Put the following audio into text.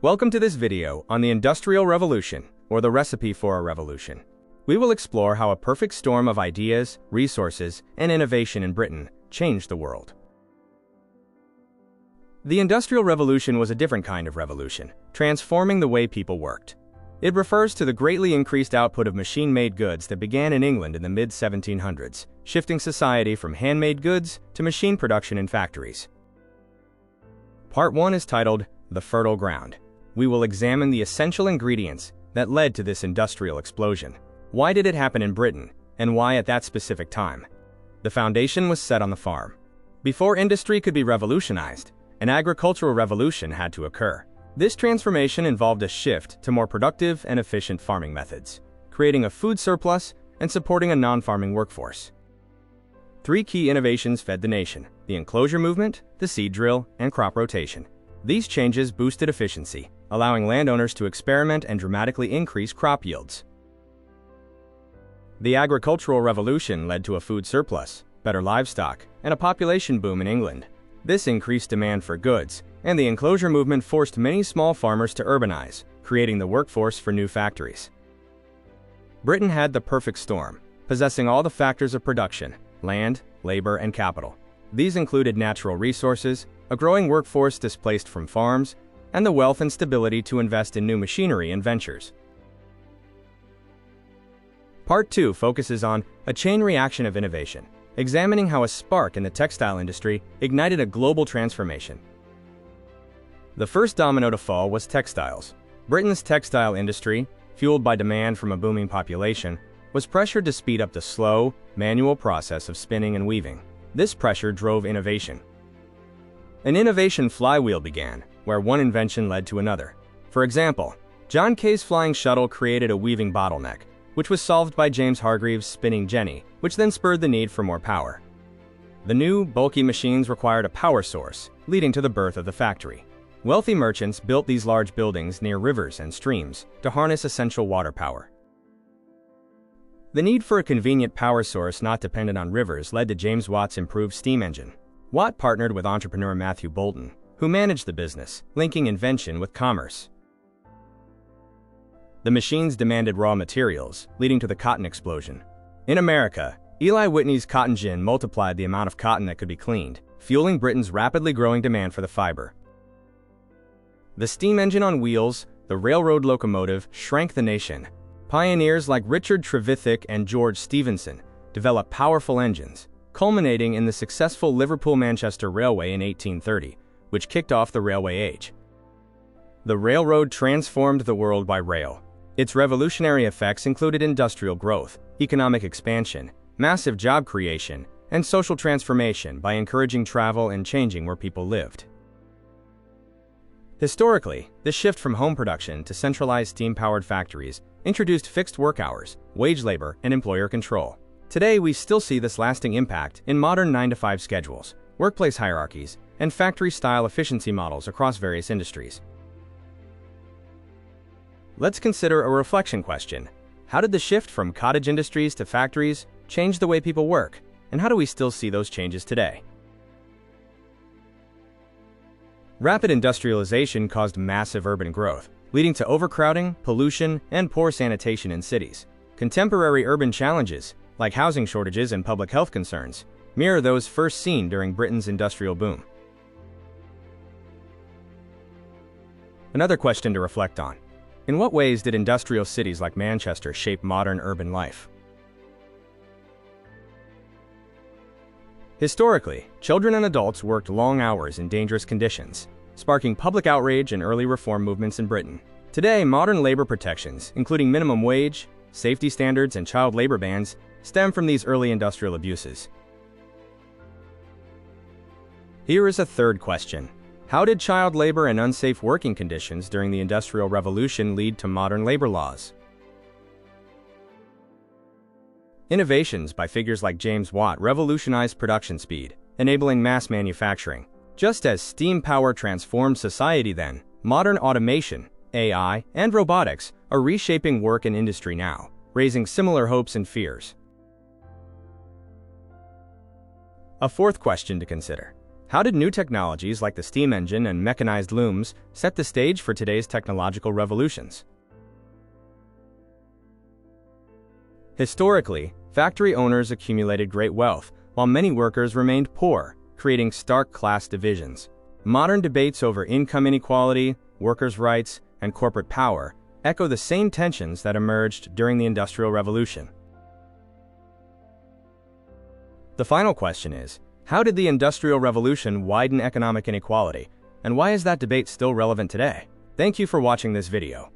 Welcome to this video on the Industrial Revolution, or the recipe for a revolution. We will explore how a perfect storm of ideas, resources, and innovation in Britain changed the world. The Industrial Revolution was a different kind of revolution, transforming the way people worked. It refers to the greatly increased output of machine-made goods that began in England in the mid-1700s, shifting society from handmade goods to machine production in factories. Part 1 is titled, The Fertile Ground. We will examine the essential ingredients that led to this industrial explosion. Why did it happen in Britain, and why at that specific time? The foundation was set on the farm. Before industry could be revolutionized, an agricultural revolution had to occur. This transformation involved a shift to more productive and efficient farming methods, creating a food surplus and supporting a non-farming workforce. Three key innovations fed the nation: the enclosure movement, the seed drill, and crop rotation. These changes boosted efficiency, allowing landowners to experiment and dramatically increase crop yields. The agricultural revolution led to a food surplus, better livestock, and a population boom in England. This increased demand for goods, and the enclosure movement forced many small farmers to urbanize, creating the workforce for new factories. Britain had the perfect storm, possessing all the factors of production: land, labor, and capital. These included natural resources, a growing workforce displaced from farms, and the wealth and stability to invest in new machinery and ventures. Part 2 focuses on a chain reaction of innovation, examining how a spark in the textile industry ignited a global transformation. The first domino to fall was textiles. Britain's textile industry, fueled by demand from a booming population, was pressured to speed up the slow, manual process of spinning and weaving. This pressure drove innovation. An innovation flywheel began, where one invention led to another. For example, John Kay's flying shuttle created a weaving bottleneck, which was solved by James Hargreaves' spinning jenny, which then spurred the need for more power. The new, bulky machines required a power source, leading to the birth of the factory. Wealthy merchants built these large buildings near rivers and streams to harness essential water power. The need for a convenient power source not dependent on rivers led to James Watt's improved steam engine. Watt partnered with entrepreneur Matthew Boulton, who managed the business, linking invention with commerce. The machines demanded raw materials, leading to the cotton explosion. In America, Eli Whitney's cotton gin multiplied the amount of cotton that could be cleaned, fueling Britain's rapidly growing demand for the fiber. The steam engine on wheels, the railroad locomotive, shrank the nation. Pioneers like Richard Trevithick and George Stephenson developed powerful engines, culminating in the successful Liverpool-Manchester Railway in 1830, which kicked off the railway age. The railroad transformed the world by rail. Its revolutionary effects included industrial growth, economic expansion, massive job creation, and social transformation by encouraging travel and changing where people lived. Historically, this shift from home production to centralized steam-powered factories introduced fixed work hours, wage labor, and employer control. Today, we still see this lasting impact in modern 9-to-5 schedules, workplace hierarchies, and factory-style efficiency models across various industries. Let's consider a reflection question. How did the shift from cottage industries to factories change the way people work, and how do we still see those changes today? Rapid industrialization caused massive urban growth, leading to overcrowding, pollution, and poor sanitation in cities. Contemporary urban challenges, like housing shortages and public health concerns, mirror those first seen during Britain's industrial boom. Another question to reflect on: in what ways did industrial cities like Manchester shape modern urban life? Historically, children and adults worked long hours in dangerous conditions, sparking public outrage and early reform movements in Britain. Today, modern labor protections, including minimum wage, safety standards, and child labor bans, stem from these early industrial abuses. Here is a third question. How did child labor and unsafe working conditions during the Industrial Revolution lead to modern labor laws? Innovations by figures like James Watt revolutionized production speed, enabling mass manufacturing. Just as steam power transformed society then, modern automation, AI, and robotics are reshaping work and industry now, raising similar hopes and fears. A fourth question to consider: How did new technologies like the steam engine and mechanized looms set the stage for today's technological revolutions? Historically, factory owners accumulated great wealth, while many workers remained poor, creating stark class divisions. Modern debates over income inequality, workers' rights, and corporate power echo the same tensions that emerged during the Industrial Revolution. The final question is, how did the Industrial Revolution widen economic inequality, and why is that debate still relevant today? Thank you for watching this video.